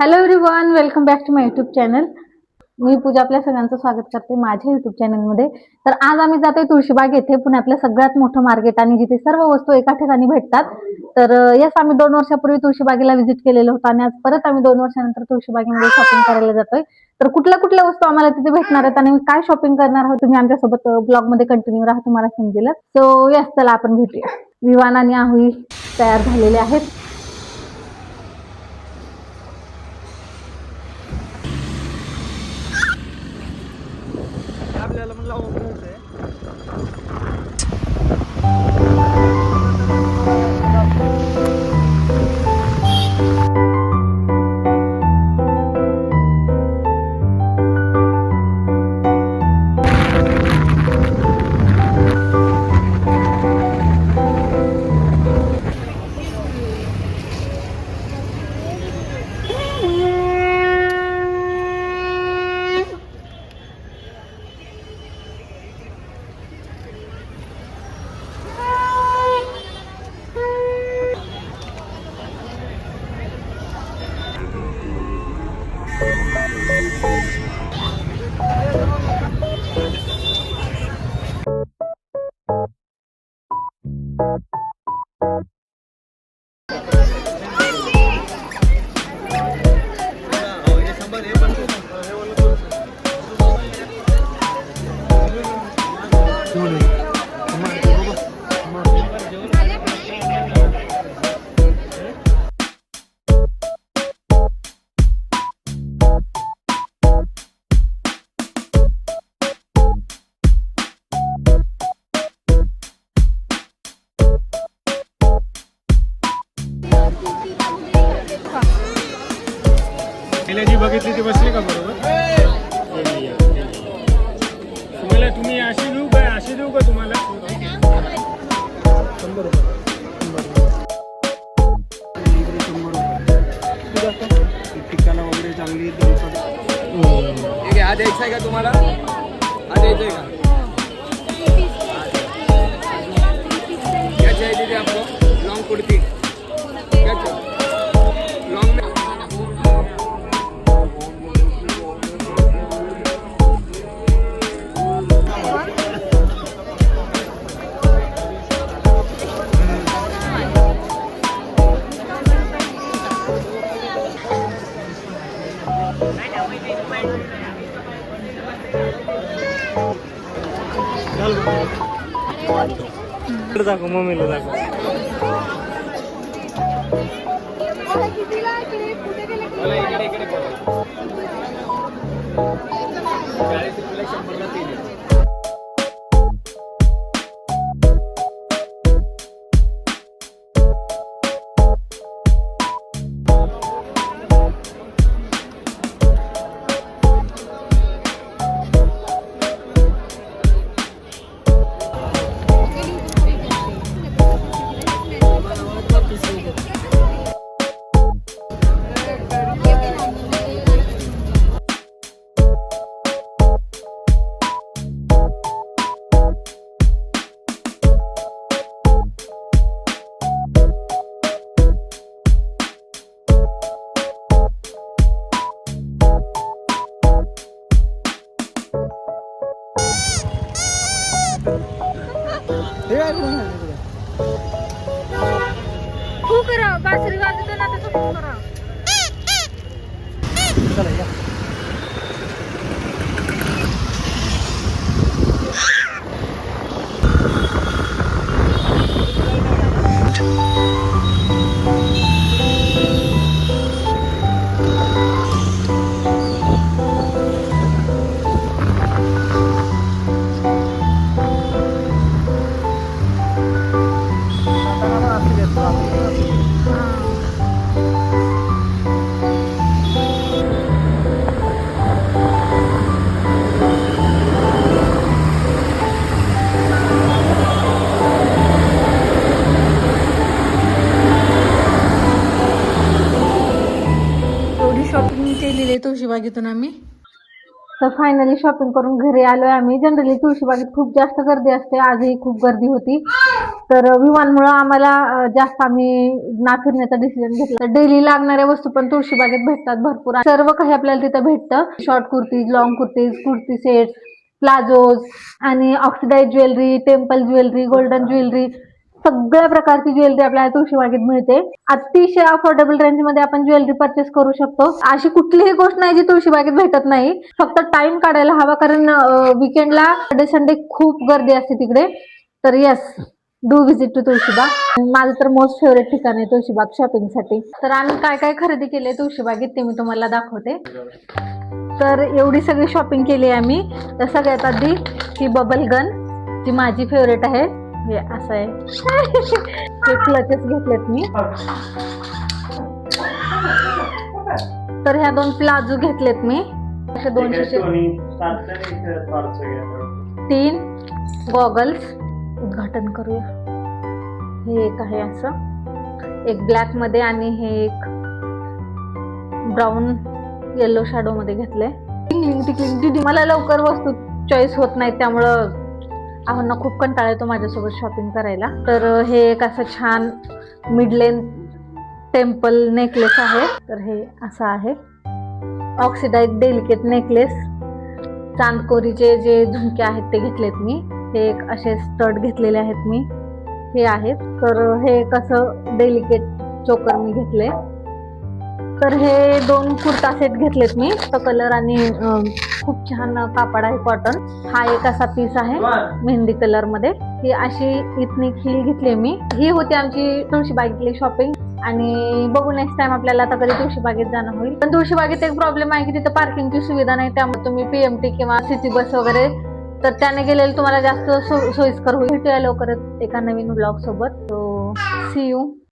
Hello everyone, welcome back to my YouTube channel. मी पूजा आपल्या सगळ्यांचं स्वागत करते माझ्या युट्यूब चॅनलमध्ये. तर आज आम्ही जातोय तुळशीबाग येथे, पुण्यातलं सगळ्यात मोठं मार्केट आणि जिथे सर्व वस्तू एका ठिकाणी भेटतात. तर यस, आम्ही 2 वर्षापूर्वी तुळशीबागेला व्हिजिट केलेलं होतं आणि आज परत आम्ही 2 वर्षानंतर तुळशीबागेमध्ये शॉपिंग करायला जातोय. तर कुठल्या कुठल्या वस्तू आम्हाला तिथे भेटणार आहेत आणि काय शॉपिंग करणार आहोत तुम्ही आमच्यासोबत ब्लॉगमध्ये कंटिन्यू राहा, तुम्हाला समजेल. सो यस, चला आपण भेटूया. विवान आणि आहुई तयार झालेले आहेत. आपल्याला मग लावून घ्यायचंय. जी बघितली ती बसली का बरोबर? तुम्हाला तुम्ही अशी देऊ का, अशी देऊ का तुम्हाला? 100 रुपये. ठिकाणं वगैरे चांगली. ठीक आहे, हा द्यायचा आहे का तुम्हाला? हा द्यायचा आहे का? क्या चाहिए दीदी आपको? लॉन्ग कुर्ती क्या चाहिए? लॉन्ग में दाखव, मम्मीला दाखव. इकडे इकडे करा बासरी वाजतो ना, तसं करा. चला या. शॉपिंग केलेली आहे तुळशीबागेतून आम्ही. तर फायनली शॉपिंग करून घरी आलोय आम्ही. जनरली तुळशीबागेत खूप जास्त गर्दी असते, आजही खूप गर्दी होती. तर विमानमुळे आम्हाला जास्त आम्ही ना फिरण्याचा डिसिजन घेतला. डेली लागणाऱ्या वस्तू पण तुळशीबागेत भेटतात भरपूर. सर्व काही आपल्याला तिथं भेटतं. Short kurtis, long kurtis, kurti set, palazzos आणि oxidise jewellery, temple jewellery, golden jewellery, सगळ्या प्रकारची ज्वेलरी आपल्याला तुळशीबागेत मिळते. अतिशय अफोर्डेबल रेंज मध्ये आपण ज्वेलरी परचेस करू शकतो. अशी कुठलीही गोष्ट नाही जी तुळशीबागेत भेटत नाही. फक्त टाइम काढायला हवा, कारण विकेंडला संडे खूप गर्दी असते तिकडे. तर yes, do visit to Tulshibaug. माझं तर मोस्ट फेवरेट ठिकाण आहे तुळशीबाग शॉपिंगसाठी. तर आम्ही काय काय खरेदी केली तुळशीबागेत ते मी तुम्हाला दाखवते. तर एवढी सगळी शॉपिंग केली आम्ही. तर सगळ्यात आधी ही बबल गन, जी माझी फेवरेट आहे. हे असं आहे. हे क्लचेस घेतलेत मी. तर ह्या 2 प्लाझो घेतलेत मी, असे 200. 3 गॉगल्स उद्घाटन करूया. हे एक आहे असं, एक ब्लॅक मध्ये आणि हे एक ब्राऊन येलो शॅडो मध्ये घेतलंय. मला लवकर वस्तू चॉईस होत नाही, त्यामुळं आम्हाला खूप कंटाळा येतो माझ्यासोबत शॉपिंग करायला. तर हे एक असं छान मिड लेंथ टेम्पल नेकलेस आहे. तर हे असं आहे ऑक्सिडाइज डेलिकेट नेकलेस. चांदकोरीचे जे झुमके आहेत ते घेतलेत मी. हे एक असे स्टड घेतलेले आहेत मी, हे आहेत. तर हे एक असं डेलिकेट चोकर मी घेतले. तर हे 2 कुर्ता सेट घेतलेत मी. तो कलर आणि खूप छान कापड आहे, कॉटन. हा एक असा पीस आहे मेहंदी कलर मध्ये. ही अशी इथनिक हिल घेतली मी. ही होती आमची तुळशीबागेतली शॉपिंग. आणि बघू नेक्स्ट टाइम आपल्याला आता कधी तुळशीबागेत जाणं होईल. पण तुळशीबागेत एक प्रॉब्लेम आहे की तिथे पार्किंगची सुविधा नाही, त्यामुळे तुम्ही PMT किंवा सिटी बस वगैरे तर त्याने गेलेलं तुम्हाला जास्त सोयीस्कर होईल. भेटूया लवकरच एका नवीन ब्लॉग सोबत. So see you.